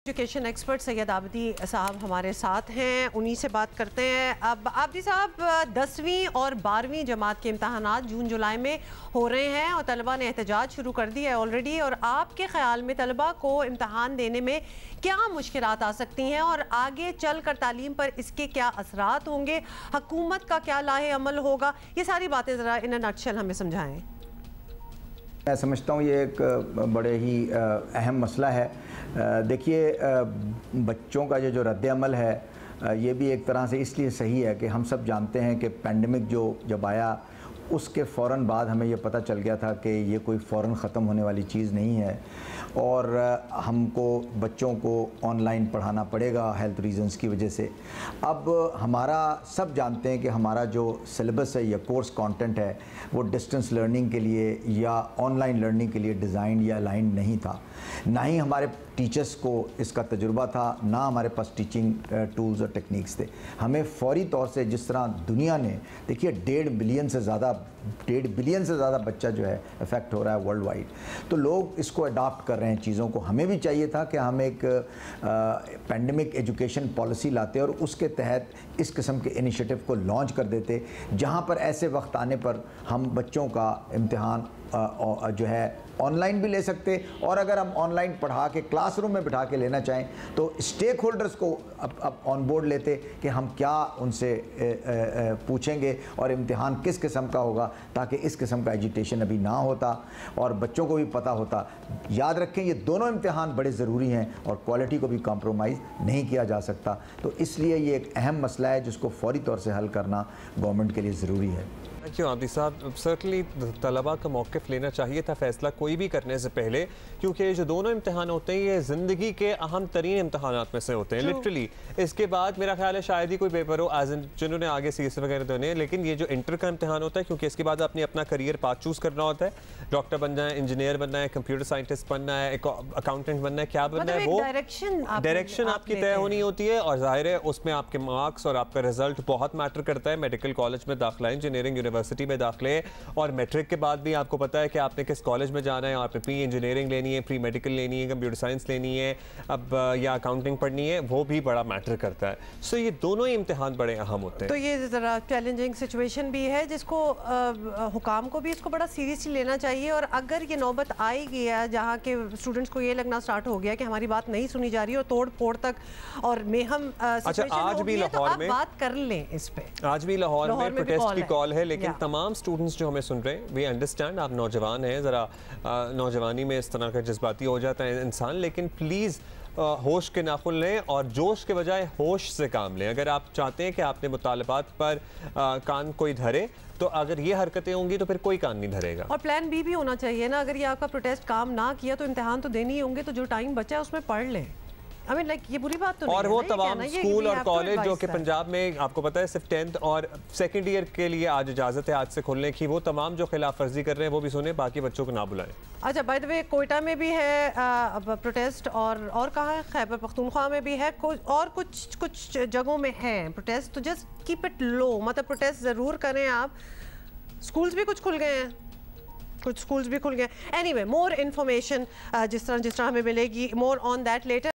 Education expert Syed Abidi साहब हमारे साथ हैं, उन्हीं से बात करते हैं। अब आबिदी साहब, 10वीं और 12वीं जमात के इम्तहानात जून जुलाई में हो रहे हैं और तलबा ने एहतजाज शुरू कर दिया है ऑलरेडी। और आपके ख्याल में तलबा को इम्तहान देने में क्या मुश्किलात आ सकती हैं और आगे चल कर तालीम पर इसके क्या असरात होंगे, हुकूमत का क्या लाहे अमल होगा, ये सारी बातें ज़रा इन अ नटशल हमें समझाएं। मैं समझता हूँ ये एक बड़े ही अहम मसला है। देखिए, बच्चों का जो रद्द-ए-अमल है ये भी एक तरह से इसलिए सही है कि हम सब जानते हैं कि पैंडमिक जब आया उसके फ़ौरन बाद हमें ये पता चल गया था कि ये कोई फ़ौरन ख़त्म होने वाली चीज़ नहीं है और हमको बच्चों को ऑनलाइन पढ़ाना पड़ेगा हेल्थ रीज़न्स की वजह से। अब हमारा सब जानते हैं कि हमारा जो सिलेबस है या कोर्स कंटेंट है वो डिस्टेंस लर्निंग के लिए या ऑनलाइन लर्निंग के लिए डिज़ाइन या अलाइन नहीं था। ना ही हमारे टीचर्स को इसका तजुर्बा था, ना हमारे पास टीचिंग टूल्स और टेक्निक्स थे। हमें फ़ौरी तौर से, जिस तरह दुनिया ने, देखिए 1.5 बिलियन से ज़्यादा बच्चा जो है इफ़ेक्ट हो रहा है वर्ल्ड वाइड, तो लोग इसको अडॉप्ट कर रहे हैं चीज़ों को। हमें भी चाहिए था कि हम एक पैंडमिक एजुकेशन पॉलिसी लाते और उसके तहत इस किस्म के इनिशिएटिव को लॉन्च कर देते, जहाँ पर ऐसे वक्त आने पर हम बच्चों का इम्तिहान जो है ऑनलाइन भी ले सकते, और अगर हम ऑनलाइन पढ़ा के क्लासरूम में बिठा के लेना चाहें तो स्टेक होल्डर्स को अब ऑन बोर्ड लेते कि हम क्या उनसे पूछेंगे और इम्तिहान किस किस्म का होगा, ताकि इस किस्म का एजुटेशन अभी ना होता और बच्चों को भी पता होता। याद रखें, ये दोनों इम्तिहान बड़े ज़रूरी हैं और क्वालिटी को भी कॉम्प्रोमाइज़ नहीं किया जा सकता। तो इसलिए ये एक अहम मसला है जिसको फ़ौरी तौर से हल करना गवर्नमेंट के लिए ज़रूरी है। थैंक यू आबिदी साहब। सर्टनली तलबा का मौक़िफ़ लेना चाहिए था फ़ैसला कोई भी करने से पहले, क्योंकि जो दोनों इम्तहान होते हैं ये ज़िंदगी के अहम तरीन इम्तहानात में से होते हैं लिटरली। इसके बाद मेरा ख्याल है शायद ही कोई पेपर हो एज इन जिन्होंने आगे सीएसई वगैरह देने, लेकिन ये जो इंटर का इम्तहान होता है, क्योंकि इसके बाद आपने अपना करियर पाथ चूज़ करना होता है। डॉक्टर बनना है, इंजीनियर बनना है, कंप्यूटर साइंटिस्ट बनना है, अकाउंटेंट बनना है, क्या बनना है, वो डायरेक्शन आपकी तय होनी होती है। और जाहिर है उसमें आपके मार्क्स और आपका रिजल्ट बहुत मैटर करता है। मेडिकल कॉलेज में दाखिला, इंजीनियरिंग यूनिवर्सिटी में दाखिले, और मैट्रिक के बाद भी आपको पता है कि आपने किस कॉलेज में जाना है। आपने प्री इंजीनियरिंग लेनी है, प्री मेडिकल लेनी है, कंप्यूटर साइंस लेनी है, अब या अकाउंटिंग पढ़नी है, वो भी बड़ा मैटर करता है। सो ये दोनों ही इम्तिहान बड़े अहम होते हैं। तो ये ज़रा चैलेंजिंग सिचुएशन भी है जिसको हुकाम को भी इसको बड़ा सीरियसली लेना चाहिए। और अगर ये नौबत आएगी है जहाँ के स्टूडेंट्स को ये लगना स्टार्ट हो गया कि हमारी बात नहीं सुनी जा रही और तोड़ फोड़ तक और मेहम सिचुएशन आज भी लाहौर में बात कर लें इस पे। आज भी लाहौर में प्रोटेस्ट की कॉल है, लेकिन तमाम स्टूडेंट्स जो हमें सुन रहे हैं, वी अंडरस्टैंड आप नौजवान हैं, ज़रा नौजवानी में इस तरह का जज्बाती हो जाता है इंसान, लेकिन प्लीज़ होश के नाखुन लें और जोश के बजाय होश से काम लें। अगर आप चाहते हैं कि आपने मुतालबात पर कान कोई धरे, तो अगर ये हरकतें होंगी तो फिर कोई कान नहीं धरेगा। और प्लान बी भी होना चाहिए ना, अगर ये आपका प्रोटेस्ट काम ना किया तो इम्तिहान तो देने ही होंगे, तो जो टाइम बचा है उसमें पढ़ लें। I mean, like, ये बुरी बात तो नहीं और है वो ना, तमाम स्कूल और कॉलेज जो कि पंजाब में आपको पता है सिर्फ 10th और सेकेंड ईयर के लिए आज इजाज़त है आज से खोलने की, वो तमाम जो खिलाफ वर्जी कर रहे हैं वो भी सुने, बाकी बच्चों को ना बुलाएं। अच्छा, बाय द वे कोयटा में भी है प्रोटेस्ट, और कहाँ है, खैबर पख्तूनख्वा में भी है, और कुछ जगहों में है प्रोटेस्ट। तो जस्ट कीप इट लो, मतलब प्रोटेस्ट ज़रूर करें आप। स्कूल्स भी कुछ खुल गए हैं, कुछ स्कूल्स भी खुल गए। एनीवे, मोर इन्फॉर्मेशन जिस तरह हमें मिलेगी, मोर ऑन दैट लेटर।